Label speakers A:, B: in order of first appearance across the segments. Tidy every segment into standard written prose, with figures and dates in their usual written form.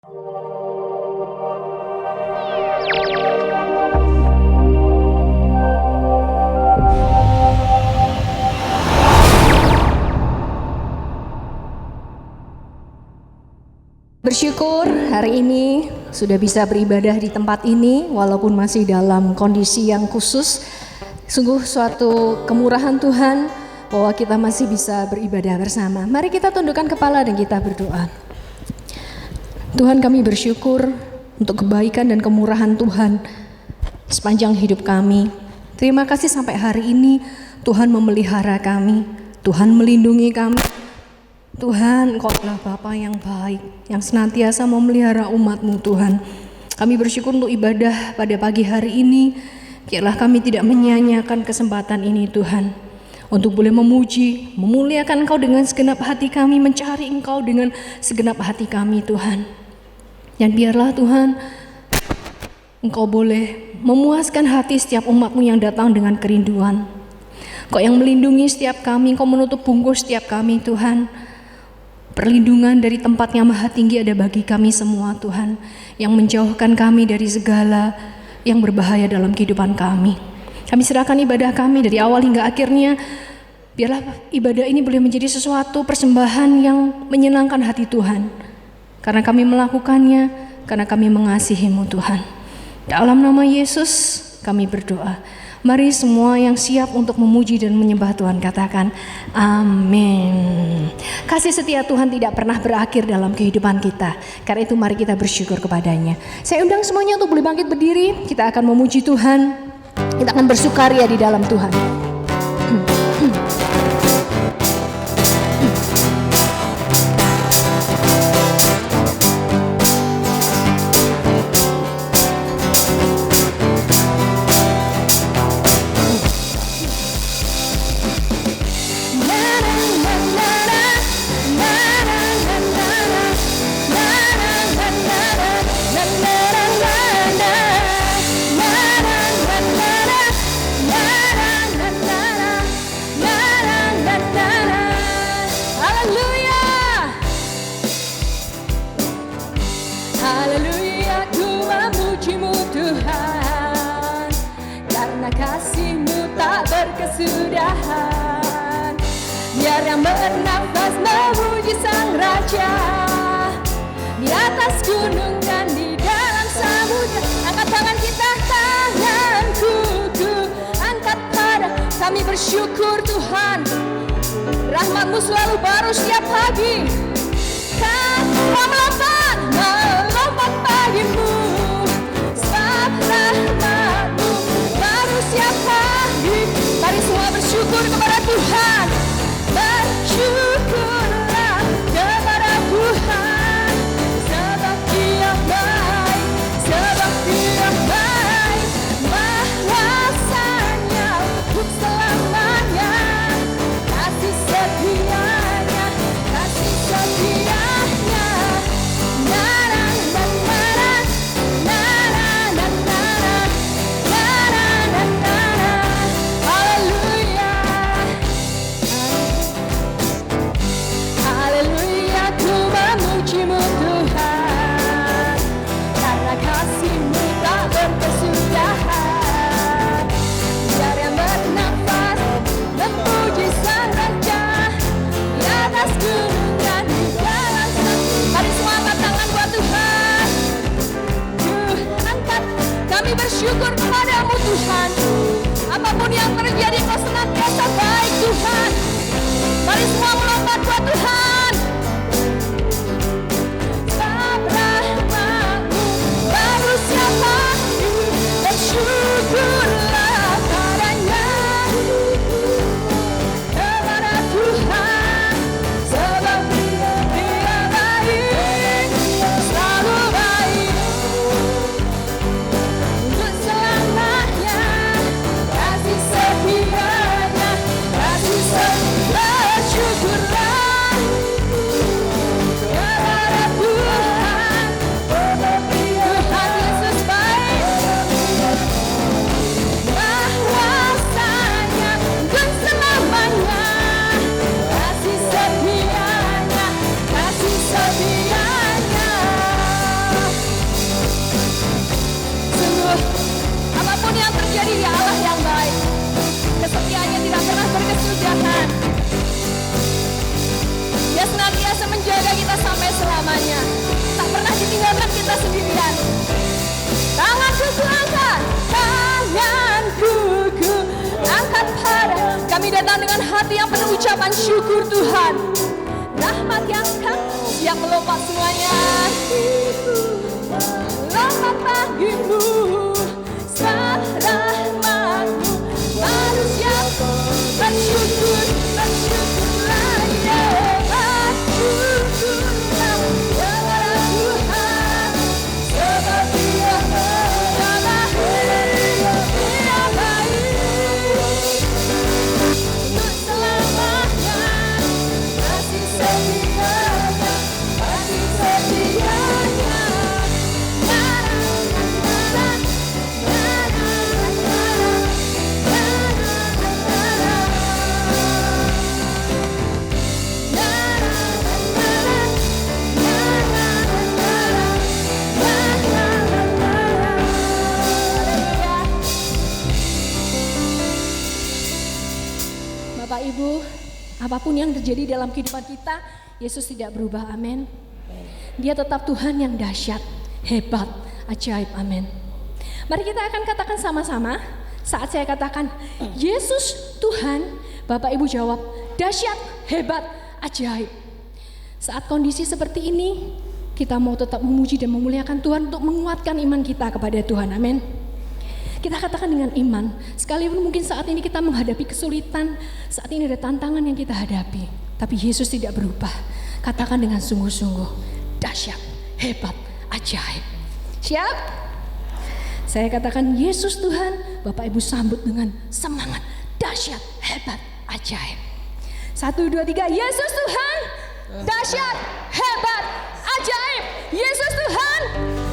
A: Bersyukur hari ini sudah bisa beribadah di tempat ini walaupun masih dalam kondisi yang khusus. Sungguh suatu kemurahan Tuhan bahwa kita masih bisa beribadah bersama. Mari kita tundukkan kepala dan kita berdoa. Tuhan, kami bersyukur untuk kebaikan dan kemurahan Tuhan sepanjang hidup kami. Terima kasih sampai hari ini Tuhan memelihara kami, Tuhan melindungi kami. Tuhan, Engkau adalah Bapa yang baik, yang senantiasa memelihara umat-Mu Tuhan. Kami bersyukur untuk ibadah pada pagi hari ini. Biarlah kami tidak menyia-nyiakan kesempatan ini Tuhan, untuk boleh memuji, memuliakan Engkau dengan segenap hati kami, mencari Engkau dengan segenap hati kami Tuhan. Dan biarlah Tuhan, Engkau boleh memuaskan hati setiap umat-Mu yang datang dengan kerinduan. Engkau yang melindungi setiap kami, Engkau menutup bungkus setiap kami Tuhan. Perlindungan dari tempat yang maha tinggi ada bagi kami semua Tuhan, yang menjauhkan kami dari segala yang berbahaya dalam kehidupan kami. Kami serahkan ibadah kami dari awal hingga akhirnya. Biarlah ibadah ini boleh menjadi sesuatu persembahan yang menyenangkan hati Tuhan, karena kami melakukannya, karena kami mengasihi-Mu Tuhan. Dalam nama Yesus kami berdoa. Mari semua yang siap untuk memuji dan menyembah Tuhan katakan amin. Kasih setia Tuhan tidak pernah berakhir dalam kehidupan kita. Karena itu mari kita bersyukur kepadanya. Saya undang semuanya untuk boleh bangkit berdiri. Kita akan memuji Tuhan. Kita akan bersukaria di dalam Tuhan.
B: Kesudahan, biar yang bernafas memuji Sang Raja di atas gunung dan di dalam samudra. Angkat tangan kita, tanganku ku angkat pada. Kami bersyukur Tuhan, rahmat-Mu selalu baru setiap pagi. Kami melompat bagimu, sebab rahmat-Mu baru setiap pagi. Mari semua bersyukur kepada Tuhan. Bersyukurlah kepada Tuhan, sebab Dia baik, sebab Dia baik. Bahwasanya untuk selamanya, kasih setianya, kasih setianya. Narang dan narang, narang dan narang, narang dan narang. Haleluya, haleluya, ku memuji-Mu Tuhan, karena kasih-Mu tak berkesudahan. Biar yang bernafas memuji Sang Raja di atas gunung dan di dalam samudra. Mari semua angkat tangan buat Tuhan. Angkat, kami bersyukur kepada-Mu Tuhan. Apapun yang terjadi, Kau senantiasa baik Tuhan. Mari semua melompat buat Tuhan. Sebab rahmat-Mu baru setiap pagi. Bersyukurlah padanya, kepada Tuhan, sebab Dia baik, selalu baik. Untuk selamanya, kasih setianya, kasih setianya. Bersyukurlah menjadi Dia Allah yang baik. Kesetiaannya tidak pernah berkesudahan. Dia senantiasa menjaga kita sampai selamanya. Tak pernah ditinggalkan kita sendirian. Tanganku ku angkat, tanganku ku angkat pada. Kami datang dengan hati yang penuh ucapan syukur Tuhan. Rahmat yang yang melompat semuanya. Lompat bagimu, rahmatmu. Manusia bersyukur, bersyukurlah ya. Bersyukurlah kepada Tuhan. Sebab Dia baik untuk selamanya. Kasih setianya, kasih setianya.
A: Bapak Ibu, apapun yang terjadi dalam kehidupan kita, Yesus tidak berubah, amin. Dia tetap Tuhan yang dahsyat, hebat, ajaib, amin. Mari kita akan katakan sama-sama. Saat saya katakan Yesus Tuhan, Bapak Ibu jawab dahsyat, hebat, ajaib. Saat kondisi seperti ini, kita mau tetap memuji dan memuliakan Tuhan untuk menguatkan iman kita kepada Tuhan, amin. Kita katakan dengan iman, sekalipun mungkin saat ini kita menghadapi kesulitan, saat ini ada tantangan yang kita hadapi, tapi Yesus tidak berubah. Katakan dengan sungguh-sungguh, dahsyat, hebat, ajaib. Siap? Saya katakan Yesus Tuhan, Bapak Ibu sambut dengan semangat, dahsyat, hebat, ajaib. 1, 2, 3, Yesus Tuhan, dahsyat, hebat, ajaib. Yesus Tuhan,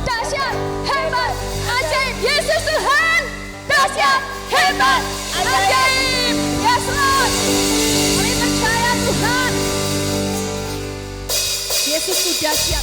A: dahsyat, hebat, ajaib. Yesus Tuhan, dahsyat, hebat, ajaib. Yes Lord, kami percaya Tuhan, Yesus itu dahsyat.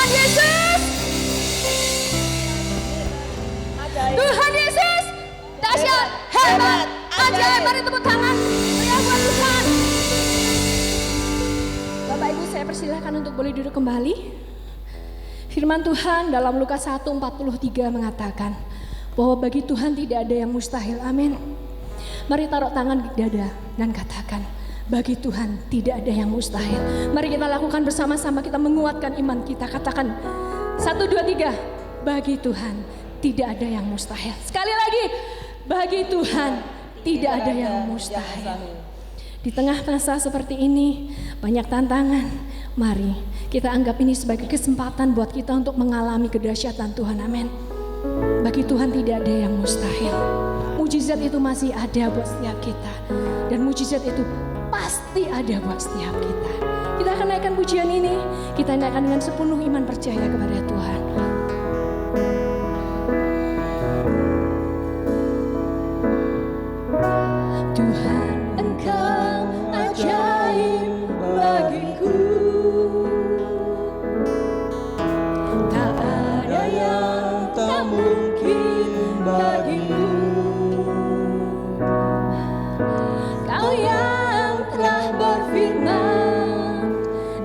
B: Tuhan Yesus. Tuhan Yesus, dahsyat, hebat, ajaib. Mari tepuk tangan. Berikan buat Tuhan. Bapak Ibu, saya persilahkan untuk boleh duduk kembali. Firman Tuhan dalam Lukas 1:43 mengatakan bahwa bagi Tuhan tidak ada yang mustahil. Amin. Mari taruh tangan di dada dan katakan, bagi Tuhan tidak ada yang mustahil. Mari kita lakukan bersama-sama, kita menguatkan iman kita. Katakan 1, 2, 3, bagi Tuhan tidak ada yang mustahil. Sekali lagi, bagi Tuhan tidak ada yang mustahil. Di tengah masa seperti ini, banyak tantangan. Mari kita anggap ini sebagai kesempatan buat kita untuk mengalami kedahsyatan Tuhan. Amin. Bagi Tuhan tidak ada yang mustahil. Mujizat itu masih ada buat setiap kita. Dan mujizat itu pasti ada buat setiap kita. Kita akan naikkan pujian ini. Kita naikkan dengan sepenuh iman percaya kepada Tuhan. Tuhan, Engkau ajaib bagiku. Tak ada yang tak mungkin bagimu. Kau yang telah berfirman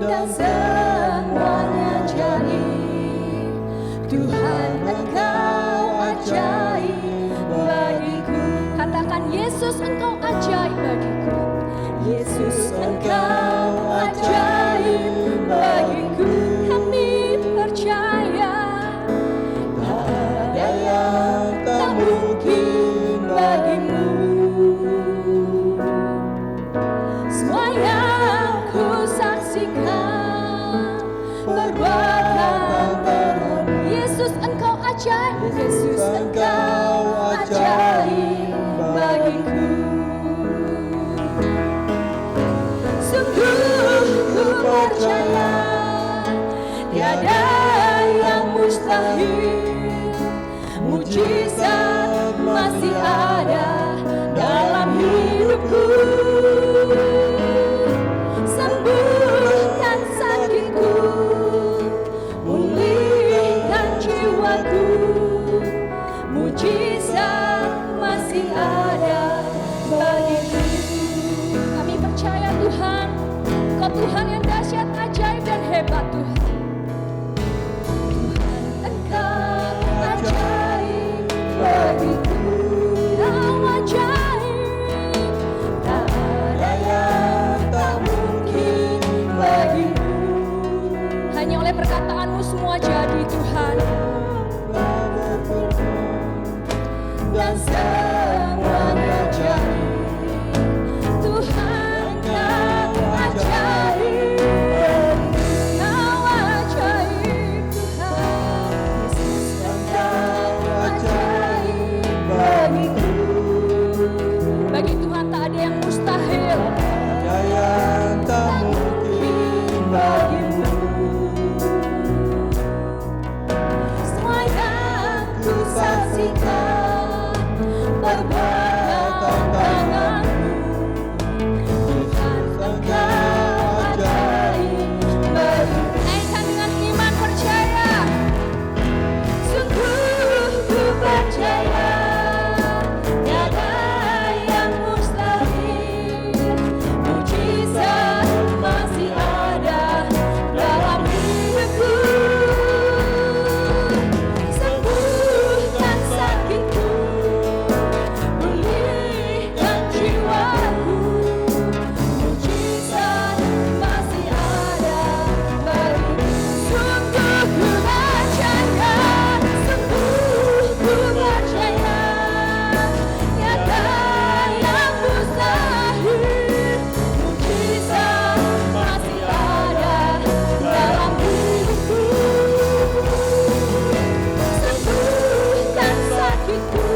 B: dan semuanya jadi. Tuhan, Engkau ajaib bagiku. Katakan, Yesus, Engkau ajaib bagiku. Yesus, Engkau ajaib bagiku. Kami percaya tak ada yang tak mungkin bagimu. Semua yang ku saksikan berbahagia terhadap Yesus, Engkau ajaib. Yesus, Engkau ajaib bagiku. Sungguh ku percaya tiada yang mustahil. Mujizat masih ada dalam hidupku. Sembuhkan sakitku, pulihkan jiwaku. Mujizat masih ada bagiku. Kami percaya Tuhan, Kau Tuhan yang dahsyat, ajaib dan hebat Tuhan. Tuhan, Engkau ajaib bagiku. Kau ajaib, tak ada yang tak mungkin bagimu. Hanya oleh perkataan-Mu semua jadi Tuhan. Dan semuanya jadi. Tuhan, Kau ajaib. Kau ajaib Tuhan. Yesus, Engkau ajaib bagiku. Bagi Tuhan tak ada yang mustahil.
C: Ada yang tak mungkin bagimu.
B: Semua yang ku saksikan berbahagia tanganmu. Tuhan, Engkau ajaib bagiku. Naikkan dengan iman percaya. Sungguh ku percaya tiada yang mustahil. Mujizat masih ada dalam hidupku. Sembuhkan sakitku, pulihkan jiwaku. Mujizat masih ada bagiku. Sungguh ku percaya, sungguh ku percaya, tiada yang mustahil. Mujizat masih ada dalam hidupku. Sembuhkan sakitku,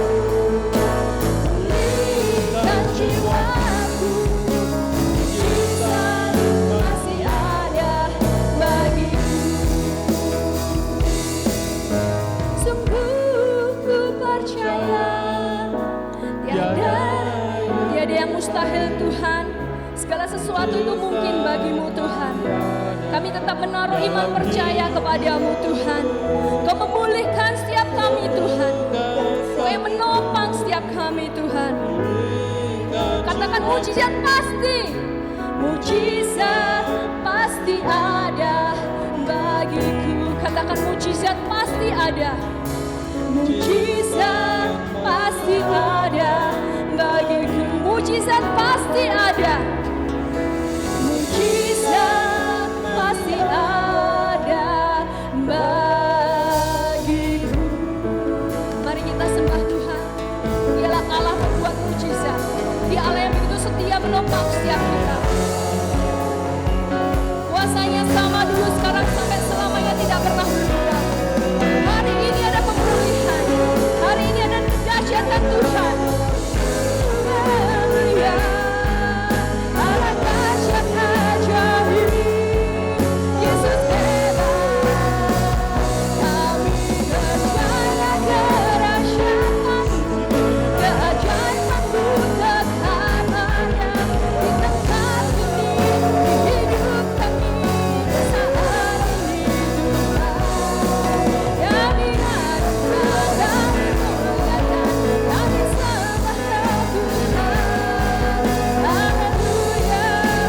B: pulihkan jiwaku. Mujizat masih ada bagiku. Sungguh ku percaya tiada yang mustahil Tuhan. Segala sesuatu itu mungkin bagimu Tuhan. Kami tetap menaruh iman percaya kepadamu Tuhan. Kau memulihkan setiap kami Tuhan. Kau yang menopang setiap kami Tuhan. Katakan mujizat pasti. Mujizat pasti ada bagiku. Katakan mujizat pasti ada. Mujizat pasti ada bagiku. Mujizat pasti ada. Mujizat pasti ada bagiku. Mari kita sembah Tuhan. Dialah Allah membuat mujizat. Dia Allah yang begitu setia menopang setiap kita. Kuasanya sama dulu, sekarang sampai selamanya tidak pernah berubah. Hari ini ada pemulihan. Hari ini ada kedahsyatan Tuhan. Haleluya. Allah dahsyat ajaib. Yesus hebat. Kami percaya kedahsyatan-Mu. Keajaiban-Mu tetap ada di tengah ini, di hidup kami saat ini Tuhan. Kami harapkan, kami muliakan, kami sembah Tuhan. Haleluya,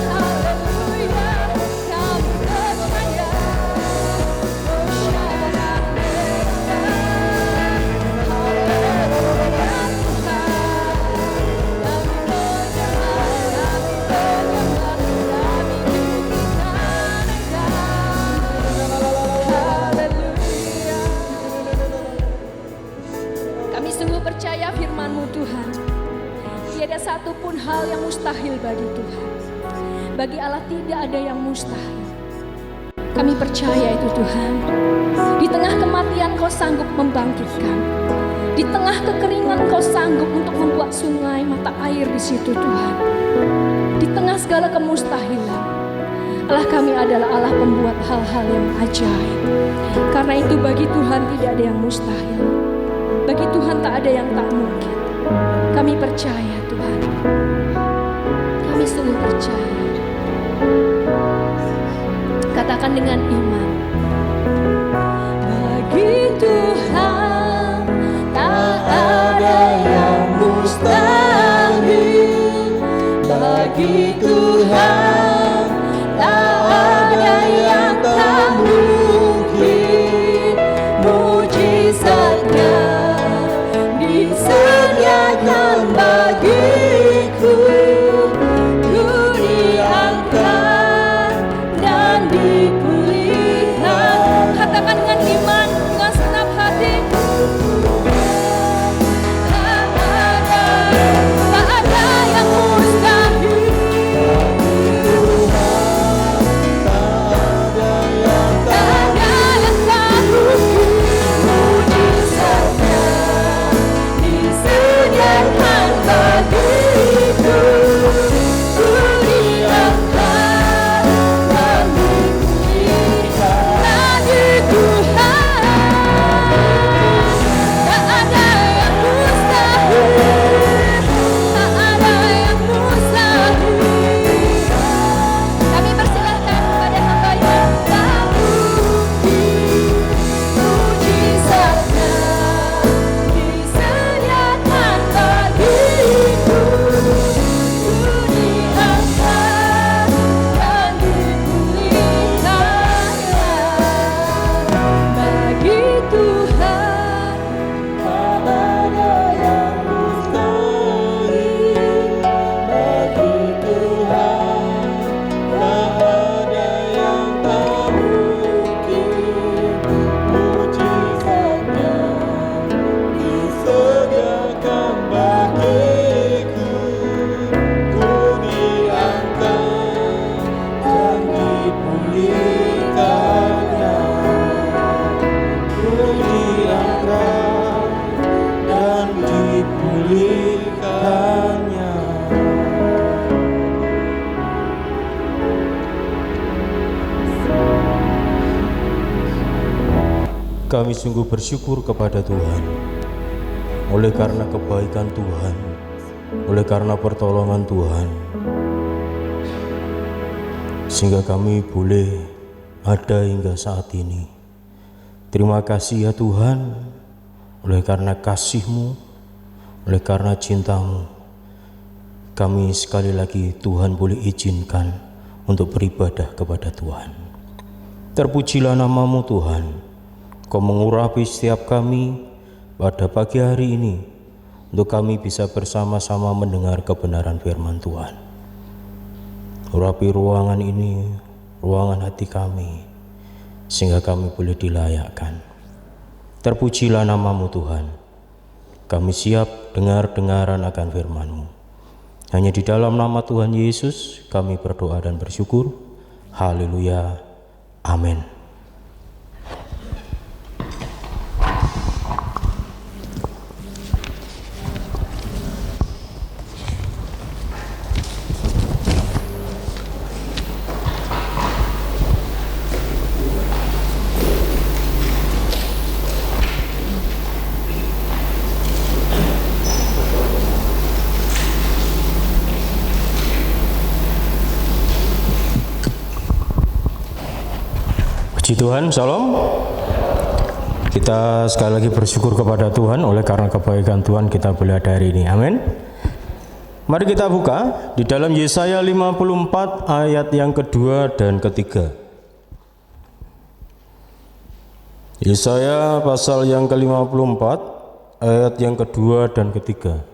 B: haleluya, kami percaya. Hosana haleluya Kami sungguh percaya firman-Mu Tuhan. Tiada satu pun hal yang mustahil bagi Tuhan. Bagi Allah tidak ada yang mustahil. Kami percaya itu Tuhan. Di tengah kematian Kau sanggup membangkitkan. Di tengah kekeringan Kau sanggup untuk membuat sungai mata air di situ Tuhan. Di tengah segala kemustahilan, Allah kami adalah Allah pembuat hal-hal yang ajaib. Karena itu bagi Tuhan tidak ada yang mustahil. Bagi Tuhan tak ada yang tak mungkin. Kami percaya Tuhan. Kami sungguh percaya. Katakan dengan iman. Bagi Tuhan tak ada yang mustahil. Bagi Tuhan tak ada yang tak mungkin. Mujizatnya disediakan bagiku. Ku diangkat dan dipulihkan. Katakan dengan iman, dengan senang hati. Tak ada yang mustahil.
C: Kami sungguh bersyukur kepada Tuhan, oleh karena kebaikan Tuhan, oleh karena pertolongan Tuhan, sehingga kami boleh ada hingga saat ini. Terima kasih ya Tuhan, oleh karena kasih-Mu, oleh karena cinta-Mu, kami sekali lagi Tuhan boleh izinkan untuk beribadah kepada Tuhan. Terpujilah nama-Mu Tuhan, Kau mengurapi setiap kami pada pagi hari ini, untuk kami bisa bersama-sama mendengar kebenaran firman Tuhan. Urapi ruangan ini, ruangan hati kami, sehingga kami boleh dilayakkan. Terpujilah nama-Mu Tuhan. Kami siap dengar-dengaran akan firman-Mu. Hanya di dalam nama Tuhan Yesus kami berdoa dan bersyukur. Haleluya. Amin. Puji Tuhan, Shalom. Kita sekali lagi bersyukur kepada Tuhan, oleh karena kebaikan Tuhan kita boleh ada hari ini. Amin. Mari kita buka di dalam Yesaya 54 ayat yang kedua dan ketiga. Yesaya pasal yang ke-54 ayat yang kedua dan ketiga.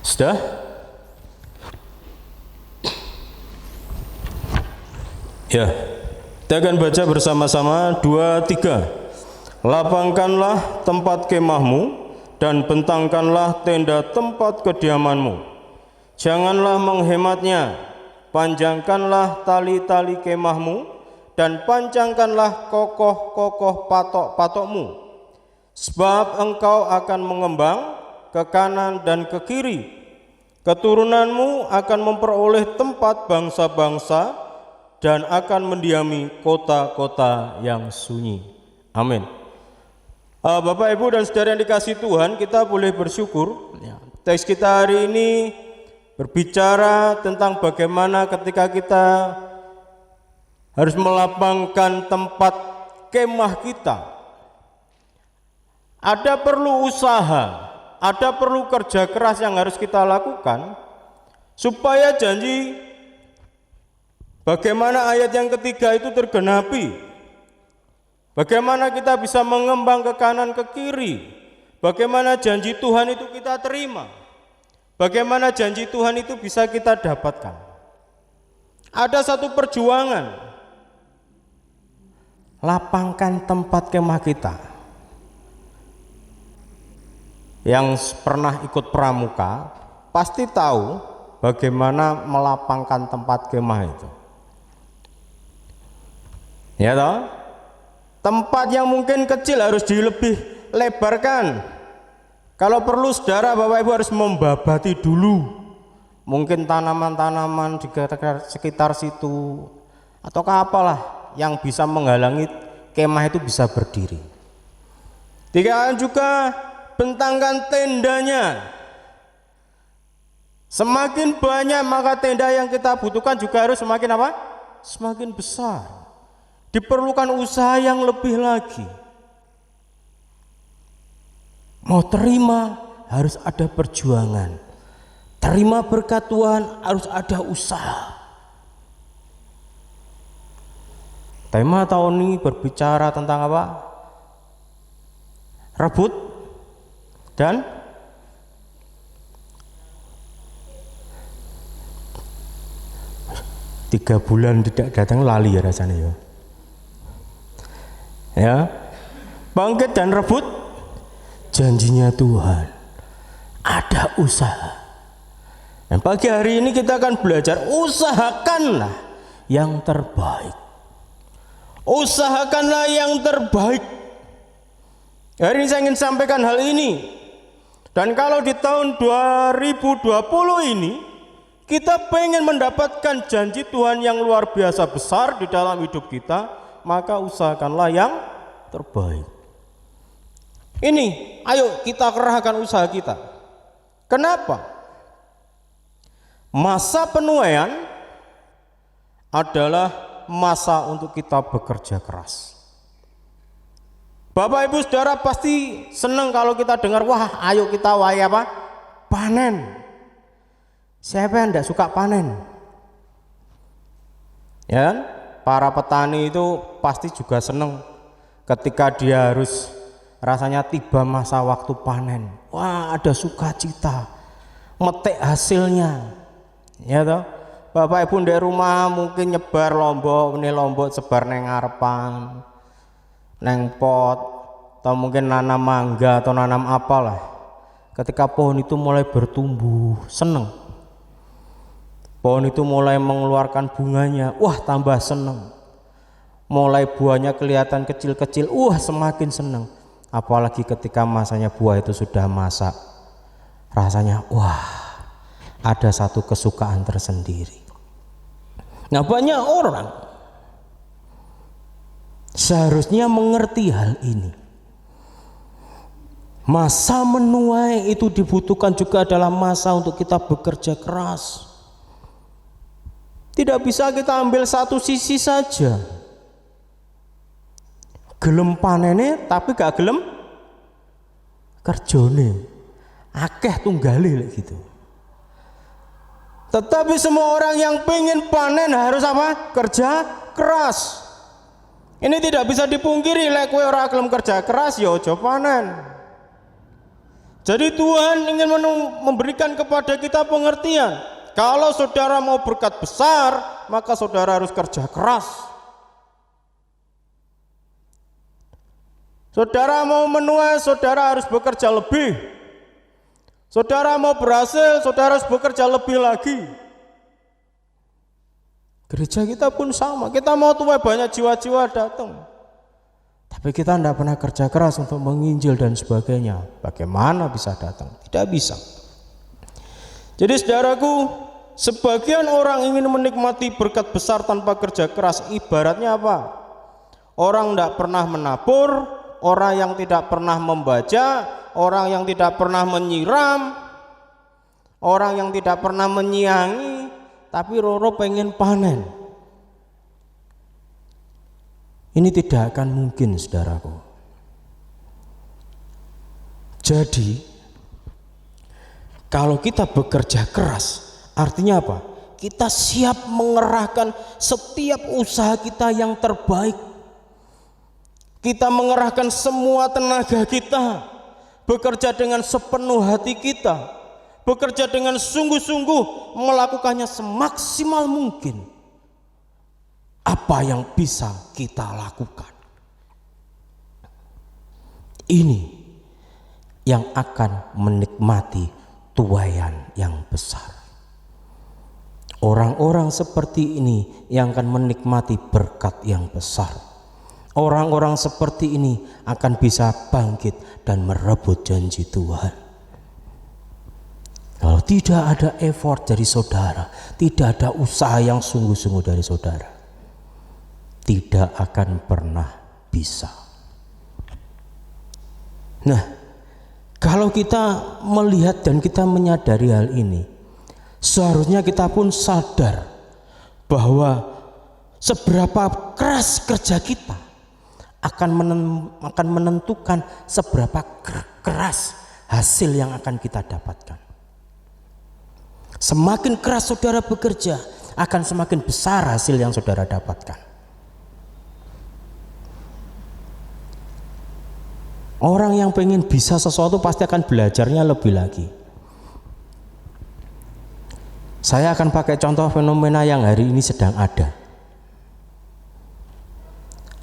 C: Sudah? Ya, kita akan baca bersama-sama 2, 3. Lapangkanlah tempat kemahmu dan bentangkanlah tenda tempat kediamanmu. Janganlah menghematnya, panjangkanlah tali-tali kemahmu dan pancangkanlah kokoh-kokoh patok-patokmu. Sebab engkau akan mengembang ke kanan dan ke kiri. Keturunanmu akan memperoleh tempat bangsa-bangsa dan akan mendiami kota-kota yang sunyi. Amin. Bapak, Ibu, dan saudara yang dikasihi Tuhan, kita boleh bersyukur. Teks kita hari ini berbicara tentang bagaimana ketika kita harus melapangkan tempat kemah kita. Ada perlu usaha, ada perlu kerja keras yang harus kita lakukan supaya janji bagaimana ayat yang ketiga itu tergenapi. Bagaimana kita bisa mengembang ke kanan ke kiri. Bagaimana janji Tuhan itu kita terima. Bagaimana janji Tuhan itu bisa kita dapatkan. Ada satu perjuangan. Lapangkan tempat kemah kita. Yang pernah ikut pramuka pasti tahu bagaimana melapangkan tempat kemah itu. Ya toh? Tempat yang mungkin kecil harus dilebih lebarkan. Kalau perlu saudara Bapak Ibu harus membabati dulu. Mungkin tanaman-tanaman di sekitar situ ataukah apalah yang bisa menghalangi kemah itu bisa berdiri. Dikatakan juga bentangkan tendanya. Semakin banyak maka tenda yang kita butuhkan juga harus semakin apa? Semakin besar. Diperlukan usaha yang lebih lagi. Mau terima harus ada perjuangan. Terima berkat Tuhan harus ada usaha. Tema tahun ini berbicara tentang apa? Rebut dan tiga bulan tidak datang lali ya rasanya ya. Ya, bangkit dan rebut janjinya Tuhan. Ada usaha. Dan pagi hari ini kita akan belajar usahakanlah yang terbaik. Usahakanlah yang terbaik. Hari ini saya ingin sampaikan hal ini. Dan kalau di tahun 2020 ini kita pengen mendapatkan janji Tuhan yang luar biasa besar di dalam hidup kita, maka usahakanlah yang terbaik. Ini, ayo kita kerahkan usaha kita. Kenapa? Masa penuaian adalah masa untuk kita bekerja keras. Bapak Ibu Saudara pasti senang kalau kita dengar, wah ayo kita apa? Panen. Siapa yang tidak suka panen? Ya kan? Para petani itu pasti juga senang ketika dia harus rasanya tiba masa waktu panen. Wah, ada sukacita, metik hasilnya. Ya toh? Bapak Ibu di rumah mungkin nyebar lombok, ini lombok sebar neng ngarepan, neng pot, atau mungkin nanam mangga atau nanam apalah. Ketika pohon itu mulai bertumbuh, seneng. Pohon itu mulai mengeluarkan bunganya, wah tambah seneng. Mulai buahnya kelihatan kecil-kecil, wah semakin seneng. Apalagi ketika masanya buah itu sudah masak, rasanya wah ada satu kesukaan tersendiri. Nah, banyak orang seharusnya mengerti hal ini. Masa menuai itu dibutuhkan juga adalah masa untuk kita bekerja keras. Tidak bisa kita ambil satu sisi saja. Gelem panene tapi gak gelem kerjone. Akeh tunggale gitu. Tetapi semua orang yang pengen panen harus apa? Kerja keras. Ini tidak bisa dipungkiri, lek kowe ora gelem kerja keras ya aja panen. Jadi Tuhan ingin memberikan kepada kita pengertian. Kalau saudara mau berkat besar, maka saudara harus kerja keras. Saudara mau menuai, saudara harus bekerja lebih. Saudara mau berhasil, saudara harus bekerja lebih lagi. Gereja kita pun sama, kita mau tuai banyak jiwa-jiwa datang, tapi kita tidak pernah kerja keras untuk menginjil dan sebagainya. Bagaimana bisa datang? Tidak bisa. Jadi saudaraku, sebagian orang ingin menikmati berkat besar tanpa kerja keras. Ibaratnya apa? Orang tidak pernah menabur, orang yang tidak pernah membaca, orang yang tidak pernah menyiram, orang yang tidak pernah menyiangi, tapi roro pengen panen. Ini tidak akan mungkin, saudaraku. Jadi kalau kita bekerja keras, artinya apa? Kita siap mengerahkan setiap usaha kita yang terbaik. Kita mengerahkan semua tenaga kita, bekerja dengan sepenuh hati kita, bekerja dengan sungguh-sungguh, melakukannya semaksimal mungkin. Apa yang bisa kita lakukan? Ini yang akan menikmati tuaian yang besar. Orang-orang seperti ini yang akan menikmati berkat yang besar. Orang-orang seperti ini akan bisa bangkit dan merebut janji Tuhan. Kalau tidak ada effort dari saudara, tidak ada usaha yang sungguh-sungguh dari saudara, tidak akan pernah bisa. Nah, kalau kita melihat dan kita menyadari hal ini, seharusnya kita pun sadar bahwa seberapa keras kerja kita akan menentukan seberapa keras hasil yang akan kita dapatkan. Semakin keras saudara bekerja, akan semakin besar hasil yang saudara dapatkan. Orang yang pengen bisa sesuatu pasti akan belajarnya lebih lagi. Saya akan pakai contoh fenomena yang hari ini sedang ada.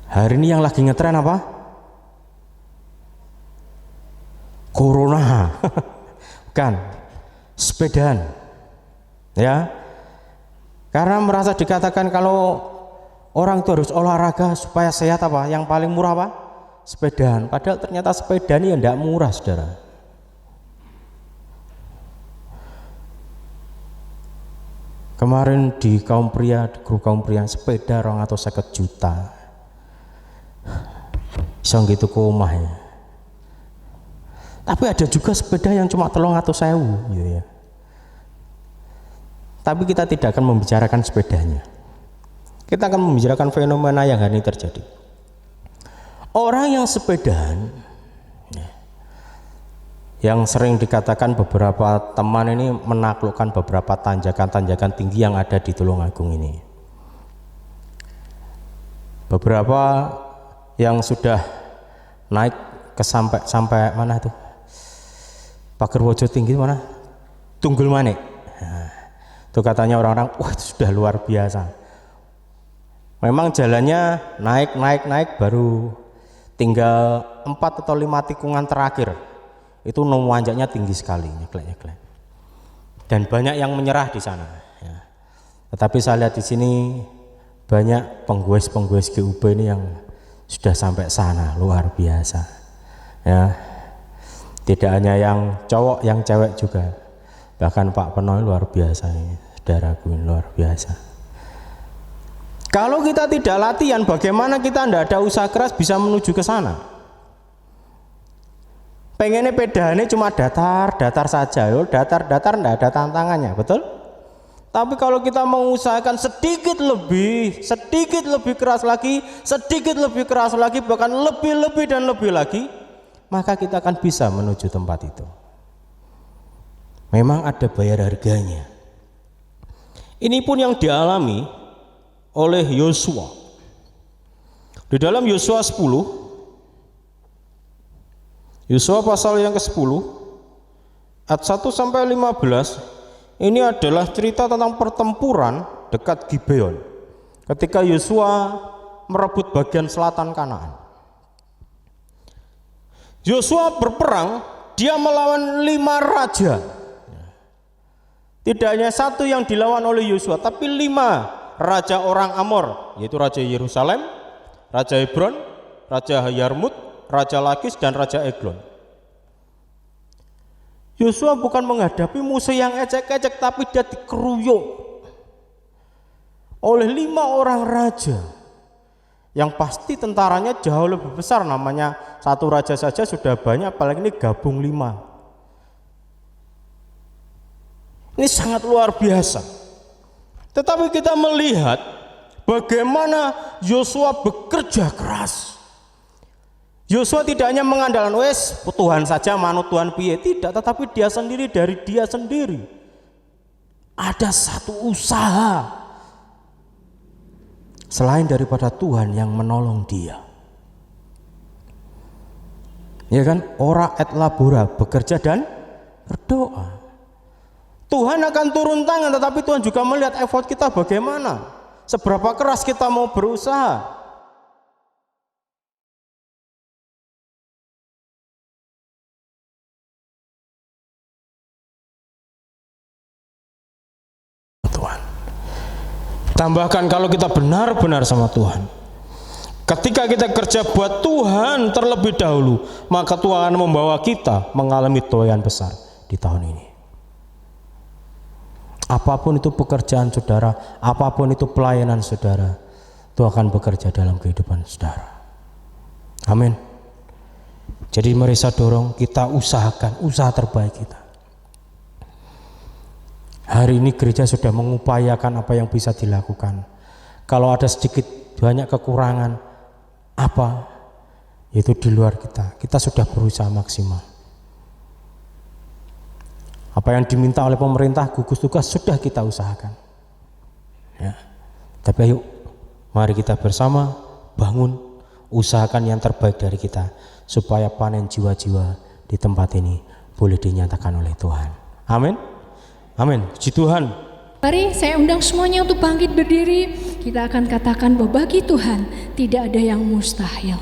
C: Hari ini yang lagi ngetren apa? Corona. Bukan, sepedaan. Ya. Karena merasa dikatakan kalau orang itu harus olahraga supaya sehat, apa? Yang paling murah apa? Sepedaan. Padahal ternyata sepeda ini tidak murah, saudara. Kemarin di kaum pria, di grup kaum pria, sepeda 250 juta. Bisa gitu ke omah ya. Tapi ada juga sepeda yang cuma 300.000 ya. Tapi kita tidak akan membicarakan sepedanya. Kita akan membicarakan fenomena yang hari ini terjadi. Orang yang sepedaan, yang sering dikatakan beberapa teman ini menaklukkan beberapa tanjakan-tanjakan tinggi yang ada di Tulungagung ini. Beberapa yang sudah naik ke sampai mana tuh? Pagerwojo tinggi mana? Tunggul Manik. Nah, itu katanya orang-orang, wah itu sudah luar biasa. Memang jalannya naik baru tinggal 4 atau 5 tikungan terakhir. Itu memanjatnya tinggi sekali, nyeklek. Dan banyak yang menyerah di sana. Ya. Tetapi saya lihat di sini banyak penggoes GUB ini yang sudah sampai sana, luar biasa. Ya. Tidak hanya yang cowok, yang cewek juga. Bahkan Pak Penoy luar biasa ini, saudaraku ini luar biasa. Kalau kita tidak latihan, bagaimana kita tidak ada usaha keras bisa menuju ke sana? Pengennya pedane cuma datar saja, datar tidak ada tantangannya, betul? Tapi kalau kita mengusahakan sedikit lebih keras lagi, bahkan lebih dan lebih lagi, maka kita akan bisa menuju tempat itu. Memang ada bayar harganya. Ini pun yang dialami oleh Yosua. Di dalam Yosua 10, Yosua pasal yang ke-10 ayat 1 sampai 15, ini adalah cerita tentang pertempuran dekat Gibeon ketika Yosua merebut bagian selatan Kanaan. Yosua berperang, dia melawan 5 raja. Tidak hanya satu yang dilawan oleh Yosua, tapi 5 raja orang Amor, yaitu Raja Yerusalem, Raja Hebron, Raja Yarmut, Raja Lakis, dan Raja Eglon. Yosua bukan menghadapi musuh yang ecek-ecek, tapi dia dikeruyuk oleh 5 orang raja yang pasti tentaranya jauh lebih besar. Namanya satu raja saja sudah banyak, apalagi ini gabung 5. Ini sangat luar biasa. Tetapi kita melihat bagaimana Yosua bekerja keras. Yosua tidak hanya mengandalkan Tuhan saja, manut Tuhan piye, tidak, tetapi dia sendiri, dari dia sendiri ada satu usaha selain daripada Tuhan yang menolong dia. Ya kan, ora et labora, bekerja dan berdoa. Tuhan akan turun tangan, tetapi Tuhan juga melihat effort kita bagaimana, seberapa keras kita mau berusaha. Tuhan. Tambahkan kalau kita benar-benar sama Tuhan. Ketika kita kerja buat Tuhan terlebih dahulu, maka Tuhan akan membawa kita mengalami toyan besar di tahun ini. Apapun itu pekerjaan saudara, apapun itu pelayanan saudara, Tuhan akan bekerja dalam kehidupan saudara. Amin. Jadi mari saya dorong, kita usahakan, usaha terbaik kita. Hari ini gereja sudah mengupayakan apa yang bisa dilakukan. Kalau ada sedikit banyak kekurangan, apa? Itu di luar kita sudah berusaha maksimal. Apa yang diminta oleh pemerintah, gugus tugas sudah kita usahakan. Ya. Tapi ayo, mari kita bersama bangun, usahakan yang terbaik dari kita, supaya panen jiwa-jiwa di tempat ini boleh dinyatakan oleh Tuhan. Amin. Amin. Puji Tuhan.
A: Mari saya undang semuanya untuk bangkit berdiri. Kita akan katakan bahwa bagi Tuhan tidak ada yang mustahil.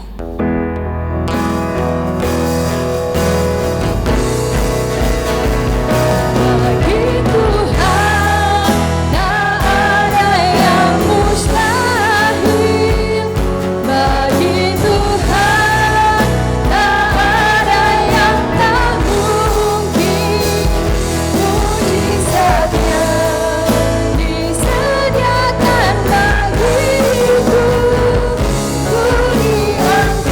B: Disediakan bagiku, ku diangkat.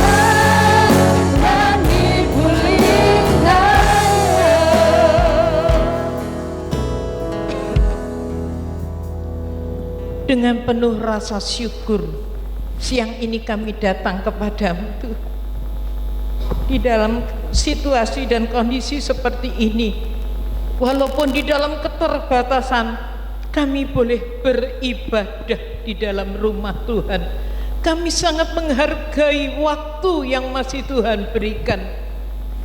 D: dengan penuh rasa syukur, siang ini kami datang kepadamu Tuhan. Di dalam situasi dan kondisi seperti ini, walaupun di dalam keterbatasan, kami boleh beribadah di dalam rumah Tuhan. Kami sangat menghargai waktu yang masih Tuhan berikan.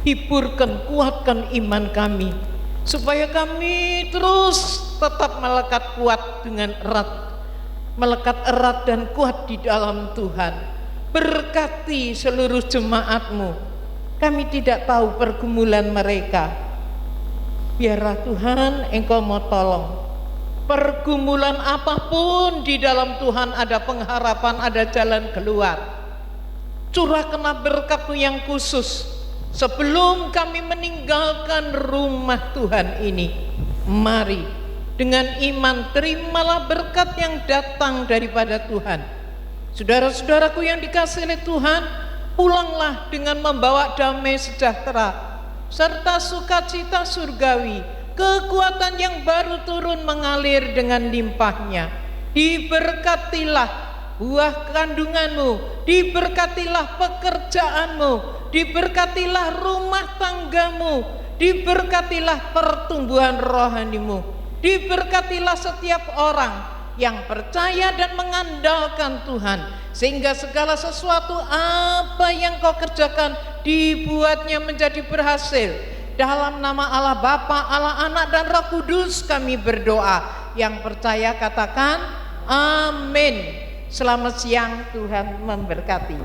D: Hiburkan, kuatkan iman kami, supaya kami terus tetap melekat kuat dengan erat, melekat erat dan kuat di dalam Tuhan. Berkati seluruh jemaat-Mu. Kami tidak tahu pergumulan mereka. Biarlah Tuhan Engkau mau tolong. Pergumulan apapun di dalam Tuhan ada pengharapan, ada jalan keluar. Curahkanlah berkat-Mu yang khusus. Sebelum kami meninggalkan rumah Tuhan ini, mari dengan iman terimalah berkat yang datang daripada Tuhan. Saudara-saudaraku yang dikasihi oleh Tuhan, pulanglah dengan membawa damai sejahtera serta sukacita surgawi. Kekuatan yang baru turun mengalir dengan limpahnya. Diberkatilah buah kandunganmu, diberkatilah pekerjaanmu, diberkatilah rumah tanggamu, diberkatilah pertumbuhan rohanimu, diberkatilah setiap orang yang percaya dan mengandalkan Tuhan, sehingga segala sesuatu apa yang kau kerjakan dibuatnya menjadi berhasil. Dalam nama Allah Bapa, Allah Anak dan Roh Kudus kami berdoa. Yang percaya katakan amin. Selamat siang, Tuhan memberkati.